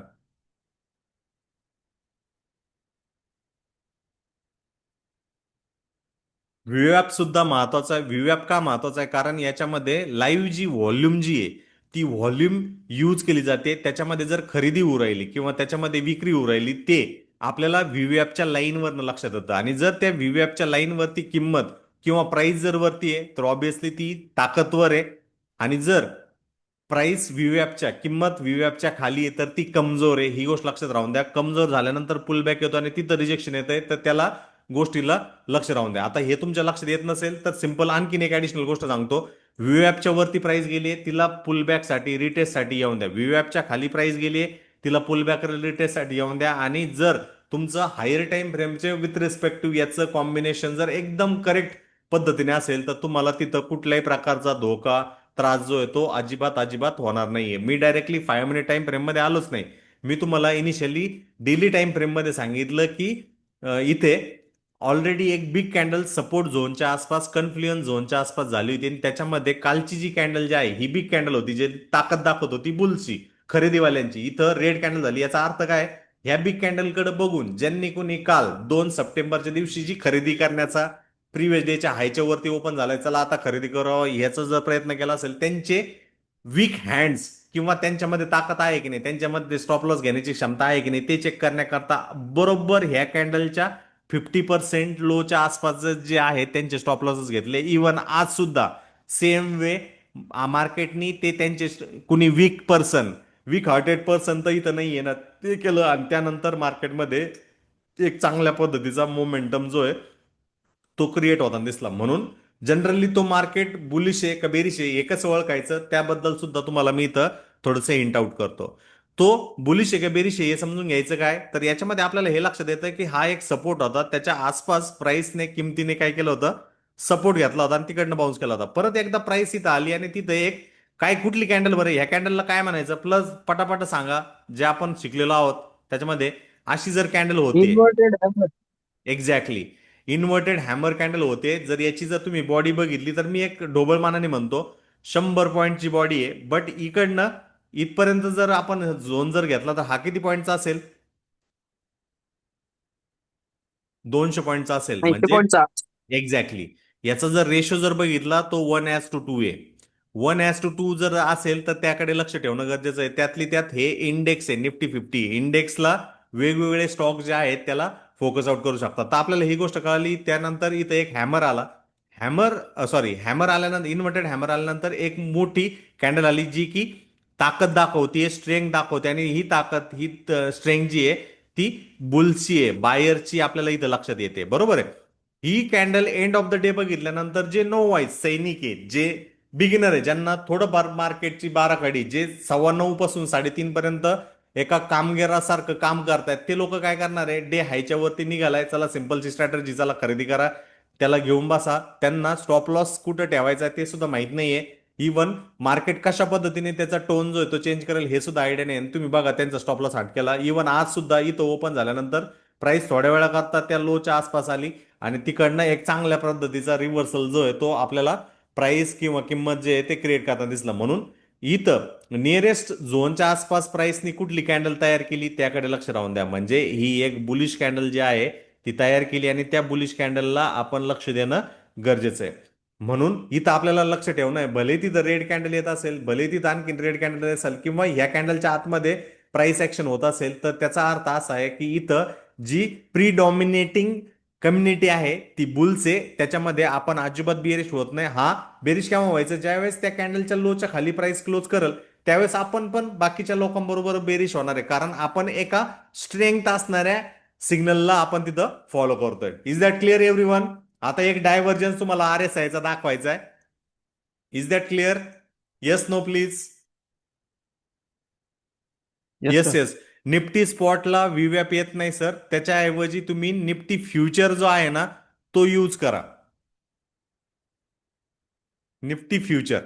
व्हीवॅप सुद्धा महत्वाचा आहे. व्हीवॅप का महत्वाचा आहे, कारण याच्यामध्ये लाईव्ह जी व्हॉल्यूम जी आहे ती व्हॉल्यूम यूज केली जाते. त्याच्यामध्ये जर खरेदी होऊ राहिली किंवा त्याच्यामध्ये विक्री होऊ राहिली, ते आपल्याला व्हीवॅपच्या लाईनवरनं लक्षात येतं. आणि जर त्या व्हीवॅपच्या लाईनवरती किंमत किंवा प्राइस जर वरती आहे तर ऑब्व्हियसली ती ताकदवर आहे. आणि जर प्राइस व्हीवॅपच्या किंमत व्हीवॅपच्या खाली आहे तर ती कमजोर आहे. ही गोष्ट लक्षात राहून द्या. कमजोर झाल्यानंतर पुल बॅक येतो आणि तिथं रिजेक्शन येत आहे, तर त्याला गोष्टीला लक्ष राहून द्या. आता हे तुमच्या लक्षात येत नसेल तर सिंपल आणखीन एक ऍडिशनल गोष्ट सांगतो. व्हीवॅपच्या वरती प्राइस गेली आहे, तिला पुल बॅकसाठी रिटेस्टसाठी येऊन द्या. व्हीवॅपच्या खाली प्राइस गेली आहे, तिला पुल बॅक रिटेस्टसाठी येऊन द्या. आणि जर तुमचं हायर टाइम फ्रेमचे विथ रिस्पेक्ट टू याचं कॉम्बिनेशन जर एकदम करेक्ट पद्धतीने असेल तर तुम्हाला तिथं कुठल्याही प्रकारचा धोका, त्रास जो आहे तो अजिबात अजिबात होणार नाहीये. मी डायरेक्टली 5 मिनिट टाइम फ्रेम मध्ये आलोच नाही. मी तुम्हाला इनिशियली डेली टाइम फ्रेम मध्ये सांगितलं की इथे ऑलरेडी एक बिग कॅन्डल सपोर्ट झोनच्या आसपास, कन्फ्लुएन्स झोनच्या आसपास झाली होती, आणि त्याच्यामध्ये कालची जी कॅन्डल जी आहे ही बिग कॅन्डल होती, जे ताकद दाखवत होती बुलची, खरेदीवाल्यांची. इथं रेड कॅन्डल झाली. याचा अर्थ काय, ह्या बिग कॅन्डलकडे बघून ज्यांनी कोणी काल 2 सप्टेंबरच्या दिवशी जी खरेदी करण्याचा प्रिव्हियस डेच्या हायच्या वरती ओपन झालाय, चला आता खरेदी करावं ह्याचा जर प्रयत्न केला असेल, त्यांचे वीक हँड्स किंवा त्यांच्यामध्ये ताकद आहे की नाही, त्यांच्यामध्ये स्टॉप लॉस घेण्याची क्षमता आहे की नाही, ते चेक करण्याकरता बरोबर ह्या कॅन्डलच्या 50% लोच्या आसपास जे आहे त्यांचे स्टॉप लॉसेस घेतले. इव्हन आज सुद्धा सेम वे मार्केटनी ते त्यांचे कुणी वीक हार्टेड पर्सन तर इथं नाही आहे ना, ते केलं आणि त्यानंतर मार्केटमध्ये एक चांगल्या पद्धतीचा मोमेंटम जो आहे तो क्रिएट होताना दिसला. म्हणून जनरली तो मार्केट बुलिश आहे का बेरिश आहे हे कसं ओळखायचं त्याबद्दल सुद्धा तुम्हाला मी इथं थोडंसं हिंट आउट करतो. तो बुलिश आहे का बेरिश आहे हे समजून घ्यायचं काय, तर याच्यामध्ये आपल्याला हे लक्षात येतं की हा एक सपोर्ट होता, त्याच्या आसपास प्राइसने किमतीने काय केलं होतं, सपोर्ट घेतला होता आणि तिकडनं बाउन्स केला होता. परत एकदा प्राइस इथं आली आणि तिथं एक काय कुठली कॅन्डल बरं, ह्या कॅन्डलला काय म्हणायचं प्लस पटापट सांगा जे आपण शिकलेलो आहोत त्याच्यामध्ये. अशी जर कॅन्डल होते, inverted hammer. Exactly inverted hammer candle होते. जर याची जर तुम्ही बॉडी बघितली तर मी एक ढोबळमानाने म्हणतो 100 पॉईंटची बॉडी आहे, बट इकडनं इथपर्यंत जर आपण झोन जर घेतला तर हा किती पॉईंटचा असेल, 200 पॉईंटचा असेल. 80 म्हणजे पॉईंटचा. एक्झॅक्टली याचा जर रेशो जर बघितला तो 1:2 आहे. 1:2 जर असेल तर त्याकडे लक्ष ठेवणं गरजेचं आहे. त्यातली त्यात हे इंडेक्स आहे निफ्टी 50 इंडेक्सला वेगवेगळे स्टॉक जे आहेत त्याला फोकस आउट करू शकतात. तर आपल्याला ही गोष्ट कळाली. त्यानंतर इथं एक हॅमर आला. हॅमर आल्यानंतर इन्व्हर्टेड हॅमर आल्यानंतर एक मोठी कॅन्डल आली जी की ताकद दाखवते, स्ट्रेंथ दाखवते आणि ही ताकद ही स्ट्रेंथ जी आहे ती बुलची आहे, बायरची आपल्याला इथं लक्षात येते. बरोबर आहे. ही candle end of the day बघितल्यानंतर जे नो वाईज सैनिक आहेत, जे बिगिनर आहे, ज्यांना थोडंफार मार्केटची बाराखडी, जे 9:15 पासून 3:30 पर्यंत एका कामगारासारखं काम करतायत, ते लोक काय करणार आहे, डे हायच्या वरती निघालाय, चला सिंपलची स्ट्रॅटर्जी, चला खरेदी करा, त्याला घेऊन बसा. त्यांना स्टॉप लॉस कुठं ठेवायचा ते सुद्धा माहित नाहीये. इवन मार्केट कशा पद्धतीने त्याचा टोन जो आहे तो चेंज करेल हे सुद्धा आयडिया नाही. आणि तुम्ही बघा त्यांचा स्टॉप लॉस हट केला. इवन आज सुद्धा इथं ओपन झाल्यानंतर प्राइस थोड्या वेळा करता त्या लोच्या आसपास आली आणि तिकडनं एक चांगल्या पद्धतीचा रिव्हर्सल जो आहे तो आपल्याला प्राइस किंवा किंमत जे आहे ते क्रिएट करताना दिसला. म्हणून इथं नियरेस्ट झोनच्या आसपास प्राइसनी कुठली कॅन्डल तयार केली त्याकडे लक्ष राहून द्या. म्हणजे ही एक बुलिश कॅन्डल जी आहे ती तयार केली आणि त्या बुलिश कॅन्डलला आपण लक्ष देणं गरजेचं आहे. म्हणून इथं आपल्याला लक्ष ठेवणं आहे, भले तिथं रेड कॅन्डल येत असेल, भले तिथं आणखी रेड कॅन्डल येत असेल किंवा ह्या कॅन्डलच्या आतमध्ये प्राइस ऍक्शन होत असेल, तर त्याचा अर्थ असा आहे की इथं जी प्रीडॉमिनेटिंग कम्युनिटी आहे ती बुल्स आहे, त्याच्यामध्ये आपण अजिबात बेरिश होत नाही. हा बेरिश केव्हा व्हायचं, ज्यावेळेस त्या कॅन्डलच्या लोच्या खाली प्राइस क्लोज करल त्यावेळेस आपण पण बाकीच्या लोकांबरोबर बेरिश होणार आहे, कारण आपण एका स्ट्रेंथ असणाऱ्या सिग्नलला आपण तिथं फॉलो करतोय. Is that clear everyone? आता एक डायव्हर्जन्स तुम्हाला RSI चा दाखवायचा आहे. Is that clear? Yes no please. Yes yes sir. Yes. Nifty स्पॉटला व्हीवॅप येत नाही सर, त्याच्याऐवजी तुम्ही निफ्टी फ्युचर जो आहे ना तो यूज करा. निफ्टी फ्युचर,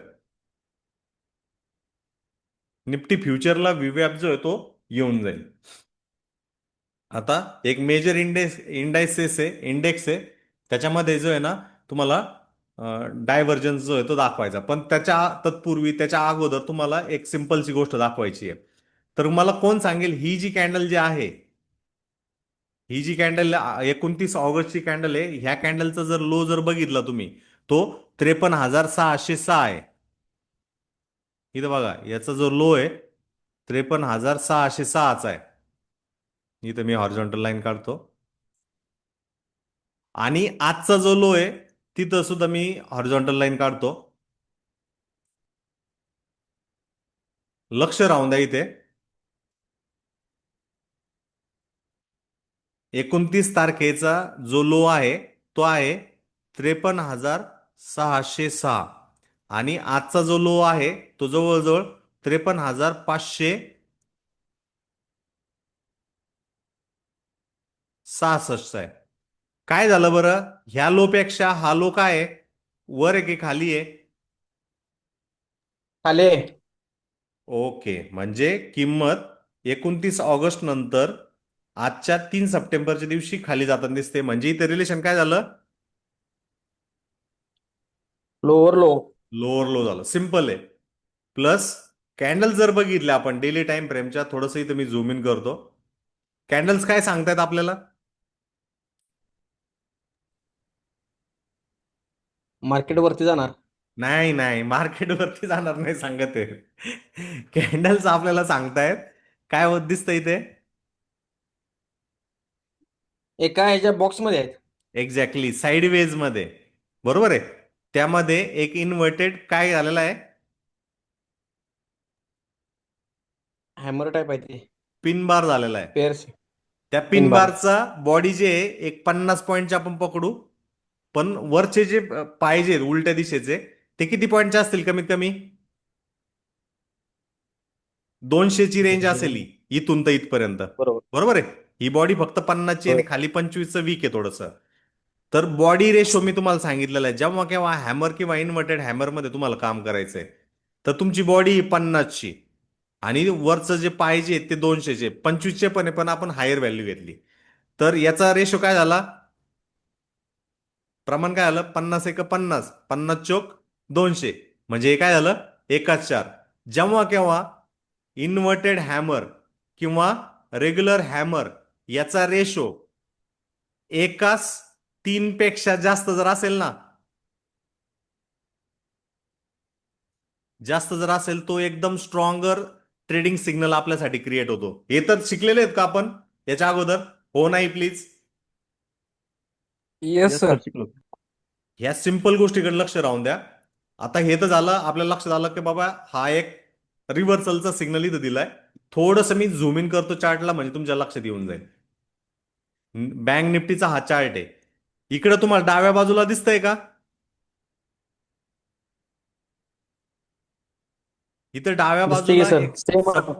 निफ्टी फ्युचरला व्हीवॅप जो आहे तो येऊन जाईल. आता एक मेजर इंडेक्स आहे त्याच्यामध्ये जो आहे ना तुम्हाला डायव्हर्जन्स जो आहे तो दाखवायचा, पण त्याच्या तत्पूर्वी त्याच्या अगोदर तुम्हाला एक सिंपलची गोष्ट दाखवायची आहे. तर मला कोण सांगेल ही जी कॅन्डल जी आहे, ही जी कॅन्डल 29 ऑगस्टची कॅन्डल आहे, ह्या कॅन्डलचा जर लो जर बघितला तुम्ही तो 53,606 आहे. इथं बघा याचा जो लो आहे 53,606चा आहे. इथं मी हॉरिझॉन्टल लाईन काढतो आणि आजचा जो लो आहे तिथं सुद्धा मी हॉरिझॉन्टल लाईन काढतो. लक्ष राहून द्या इथे. 29 तारखेचा जो लो आहे तो आहे 53,606 आणि आजचा जो लो आहे तो जवळजवळ 53,566 आहे. काय झालं बरं, ह्या लो पेक्षा हा लो काय आहे, वर आहे की खाली आहे? खाली. ओके, म्हणजे किंमत 29 ऑगस्ट नंतर आजच्या 3 सप्टेंबरच्या दिवशी खाली जाताना दिसते. म्हणजे इथे रिलेशन काय झालं, लोअर लो. लोअर लो झालं. सिंपल आहे. प्लस कॅन्डल जर बघितल्या आपण डेली टाइम फ्रेमच्या, थोडंसं इथं मी झूम इन करतो. कॅन्डल्स काय सांगतायत आपल्याला? मार्केट वरती जाणार. नाही नाही, मार्केटवरती जाणार नाही सांगत आहे. कॅन्डल्स आपल्याला सांगतायत काय होत दिसतं इथे, एका ह्याच्या बॉक्समध्ये आहेत. एक्झॅक्टली साईडवेज मध्ये. बरोबर आहे. त्यामध्ये एक इन्व्हर्टेड काय झालेला आहे, हॅमर टाईप आहे ते. पिन बार झालेला आहे. पेअर्स. त्या पिन पिन बार. बारचा बॉडी जे आहे एक 50 पॉईंटच्या आपण पकडू, पण वरचे जे पाहिजे उलट्या दिशेचे ते किती पॉईंटचे असतील कमीत कमी? 200ची रेंज असेल ही, इथून तर इथपर्यंत. बरोबर. बरोबर आहे. ही बॉडी फक्त 50ची होय. आणि खाली 25चं वीक आहे थोडंसं. तर बॉडी रेशो मी तुम्हाला सांगितलेलं आहे, जेव्हा केव्हा हॅमर किंवा इन्व्हर्टेड हॅमरमध्ये तुम्हाला काम करायचंय तर तुमची बॉडी ही 50ची आणि वरचं जे पाहिजे ते 200चे, 25चे पण आहे पण आपण हायर व्हॅल्यू घेतली. तर याचा रेशो काय झाला? प्रमाण काय झालं? 50 एक 50, 50 चोक 200, म्हणजे हे काय झालं? एकाच चार. जेव्हा केव्हा इन्व्हर्टेड हॅमर किंवा रेग्युलर हॅमर याचा रेशो एकास 3 पेक्षा जास्त जर असेल ना, जास्त जर असेल तो एकदम स्ट्रॉंगर ट्रेडिंग सिग्नल आपल्यासाठी क्रिएट होतो. हे तर शिकलेले आहेत का आपण याच्या अगोदर? हो नाही please. Yes yes sir sir. शिकलो. ह्या सिंपल गोष्टीकडे लक्ष राहून द्या. आता हे तर झालं, आपल्या लक्षात आलं की बाबा हा एक रिव्हर्सलचा सिग्नल इथं दिलाय. थोडंसं मी झूम इन करतो चार्टला म्हणजे तुमच्या लक्षात येऊन जाईल. बँक निफ्टीचा हा चार्ट आहे. इकडे तुम्हाला डाव्या बाजूला दिसतंय का? इथं डाव्या दिसते की बाजूला सर एक सेम.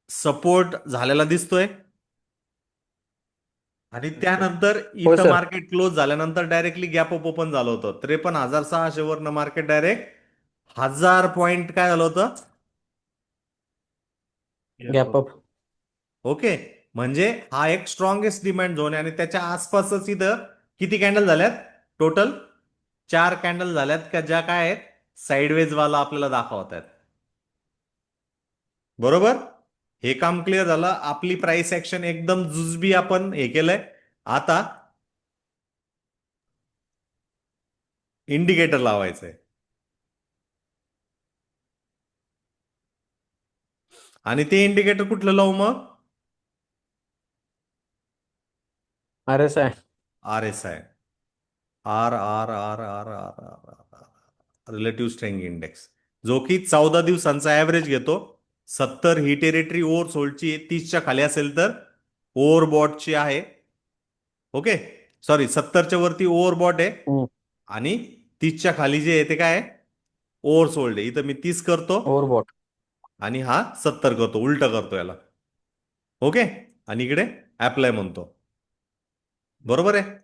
सपोर्ट झालेला दिसतोय आणि त्यानंतर होय इथं सर. मार्केट क्लोज झाल्यानंतर डायरेक्टली गॅप अप ओपन झालं होतं. 53,600 वरनं मार्केट डायरेक्ट 1000 पॉईंट काय झालं होतं? Gap up. ओके. म्हणजे हा एक स्ट्रॉंगेस्ट डिमांड झोन आहे आणि त्याच्या आसपासच इथं किती कॅन्डल झाल्यात? टोटल 4 कॅन्डल झाल्यात का ज्या काय आहेत साईडवेज वाला आपल्याला दाखवत आहेत. बरोबर. हे काम क्लिअर झालं. आपली प्राइस ऍक्शन एकदम जुजबी आपण हे केलंय. आता इंडिकेटर लावायचंय आणि ते इंडिकेटर कुठलं लावू मग? RSI आहे. RSI, R R R R R R relative strength index, जो की 14 दिवसांचा ऍव्हरेज घेतो. 70 ही टेरिटरी ओव्हरसोल्डची 30च्या खाली असेल तर ओव्हरबॉटची आहे. ओके. सॉरी, 70च्या वरती ओव्हरबॉट आहे हम्म. आणि 30च्या खाली जे आहे ते काय आहे? ओव्हरसोल्ड आहे. इथं मी 30 करतो ओव्हरबॉट. आणि हा 70 करतो, उलट करतो याला. ओके. आणि इकडे अप्लाय म्हणतो. बरोबर आहे.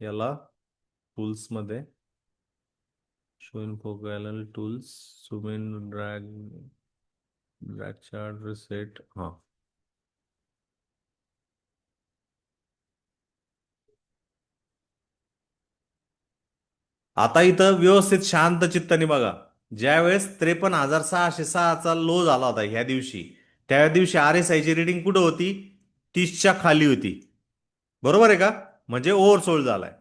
याला टूल्स मध्ये show in focal tools, zoom in, drag, drag chart, reset. हा, आता इथं व्यवस्थित शांत चित्ताने बघा. ज्यावेळेस 53,606चा लो झाला होता ह्या दिवशी, त्या दिवशी RSI ची रिडिंग कुठं होती? 30च्या खाली होती. बरोबर आहे का? म्हणजे ओव्हरसोल्ड झालाय.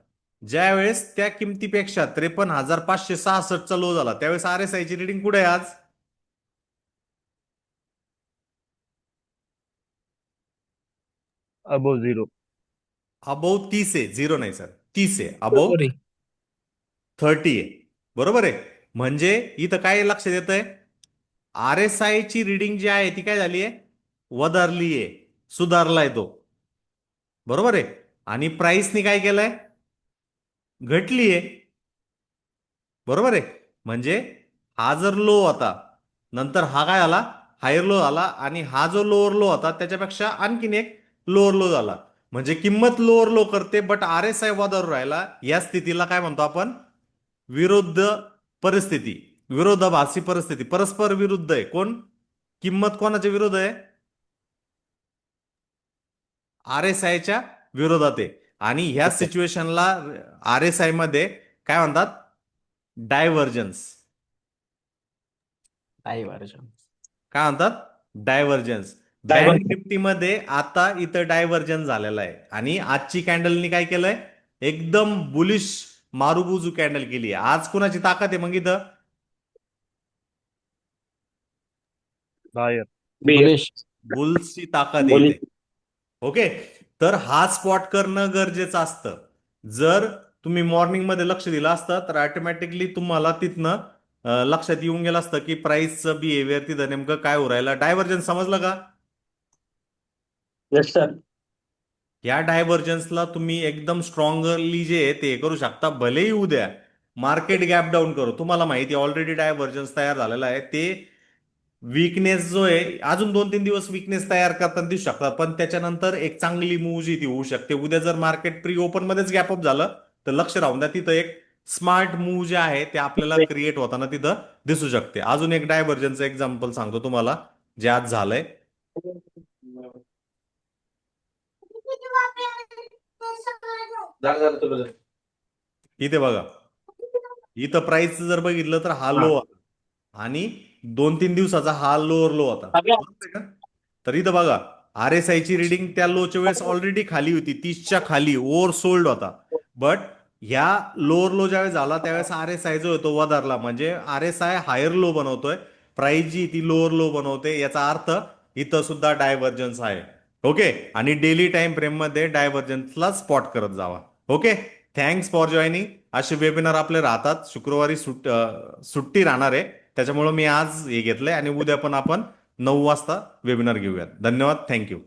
ज्यावेळेस त्या किमतीपेक्षा 53,566चा लो झाला त्यावेळेस RSI ची रिडिंग कुठे आहे आज? अबो झिरो. अबोव 30 आहे, 0 नाही सर, 30 आहे. अबोव बरोबर आहे. 30 आहे. बरोबर आहे. म्हणजे इथं काय लक्षात येत आहे? RSI ची रिडिंग जी आहे ती काय झाली आहे? वधारली आहे, सुधारलाय तो. बरोबर आहे. आणि प्राइसनी काय केलंय? घटली आहे. बरोबर आहे. म्हणजे हा जर लो होता, नंतर हा काय झाला? हायर लो झाला आणि हा जो लोअर लो होता त्याच्यापेक्षा आणखीन एक लोअर लो झाला. म्हणजे किंमत लोअर लो करते बट RSI वधारू राहिला. या स्थितीला काय म्हणतो आपण? विरुद्ध परिस्थिती, विरोधाभासी परिस्थिती, परस्पर विरुद्ध आहे. कोण? किंमत कोणाच्या विरुद्ध आहे? RSIच्या विरोधात आहे. आणि ह्या ओके. सिच्युएशनला RSI मध्ये काय म्हणतात? डायव्हर्जन्स. डायव्हर्जन. काय म्हणतात? डायव्हर्जन्स. बँक निफ्टीमध्ये आता इथं डायव्हर्जन झालेला आहे आणि आजची कॅन्डलनी काय केलंय? एकदम बुलिश मारुबुजू कॅन्डल केली आहे. आज कुणाची ताकद आहे मग इथं? बायर. बुलिश. बुल्सची ताकद बुलिश. येते. ओके. तर हा स्पॉट करणं गरजेचं असतं. जर तुम्ही मॉर्निंग मध्ये लक्ष दिलं असतं तर ऑटोमॅटिकली तुम्हाला तिथनं लक्षात येऊन गेलं असतं की प्राइसचं बिहेवियर तिथं नेमकं काय हो राहिलं. डायव्हर्जन समजलं का? Yes sir. या डायव्हर्जन्सला तुम्ही एकदम स्ट्रॉंगली जे आहे ते करू शकता. भलेही उद्या मार्केट गॅप डाऊन करू, तुम्हाला माहिती आहे ऑलरेडी डायव्हर्जन्स तयार झालेला आहे. ते विकनेस जो आहे अजून 2-3 दिवस विकनेस तयार करताना दिसू शकतात, पण त्याच्यानंतर एक चांगली मूव जी ती होऊ शकते. उद्या जर मार्केट प्री ओपन मध्येच गॅपअप झालं तर लक्ष राहून द्या, तिथं एक स्मार्ट मूव जे आहे ते आपल्याला क्रिएट होताना तिथं दिसू शकते. अजून एक डायव्हर्जनचं एक्झाम्पल सांगतो तुम्हाला जे आज झालंय. इथे बघा, इथं प्राइस जर बघितलं तर हा लो आणि 2-3 दिवसाचा हा लोअर लो होता, बरोबर आहे का? तर इथं बघा, आर एस आय ची रिडिंग त्या लोच्या वेळेस ऑलरेडी खाली होती, 30च्या खाली ओव्हर सोल्ड होता. बट ह्या लोअर लो ज्यावेळेस झाला त्यावेळेस आर एस आय जो होतो वधारला, म्हणजे R S I higher low बनवतोय, प्राइस जी ती लोअर लो बनवते. याचा अर्थ इथं सुद्धा डायव्हर्जन्स आहे. ओके, आणि डेली टाइम फ्रेम मध्ये डायव्हर्जन्सला स्पॉट करत जावा. Okay, thanks for joining. असे वेबिनार आपले राहतात. शुक्रवारी सुट्टी राहणार आहे, त्याच्यामुळे मी आज हे घेतलंय आणि उद्या पण आपण 9 वाजता वेबिनार घेऊयात. धन्यवाद, थँक्यू.